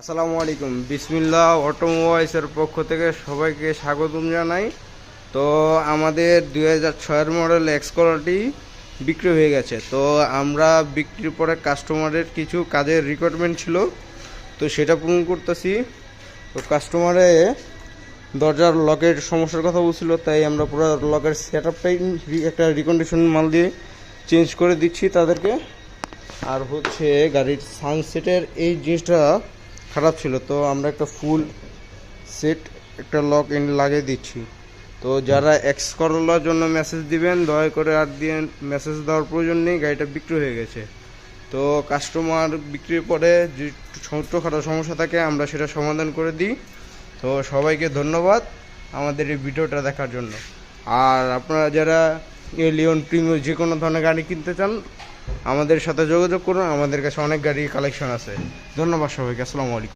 আসসালামু আলাইকুম। বিসমিল্লাহ অটোমোবাইলসের পক্ষ থেকে সবাইকে স্বাগতম জানাই। তো আমাদের 2006-এর মডেল এক্সকলারটি বিক্রি হয়ে গেছে। তো আমরা বিক্রির পরে কাস্টমারের কিছু কাজের রিকোয়ারমেন্ট ছিল, তো সেটা পূরণ করতেছি। তো কাস্টমারে দরজার লকের সমস্যার কথা বলছিল, তাই আমরা পুরো লকের সেট আপটাই একটা রিকন্ডিশন মাল দিয়ে চেঞ্জ করে দিচ্ছি তাদেরকে। আর হচ্ছে গাড়ির সানসেটের এই জিনিসটা খারাপ ছিল, তো আমরা একটা ফুল সেট একটা লক ইন লাগিয়ে দিচ্ছি। তো যারা এক্স করলার জন্য মেসেজ দিবেন দয়া করে আর দিয়ে মেসেজ দেওয়ার প্রয়োজন নেই, গাড়িটা বিক্রি হয়ে গেছে। তো কাস্টমার বিক্রির পরে যে ছোট্টখাটো সমস্যা থাকে আমরা সেটা সমাধান করে দিই। তো সবাইকে ধন্যবাদ আমাদের এই ভিডিওটা দেখার জন্য। আর আপনারা যারা লিওন প্রিমিয়াম যে কোনো ধরনের গাড়ি কিনতে চান আমাদের সাথে যোগাযোগ করুন, আমাদের কাছে অনেক গাড়ি কালেকশন আছে। ধন্যবাদ সবাইকে, আসসালামু আলাইকুম।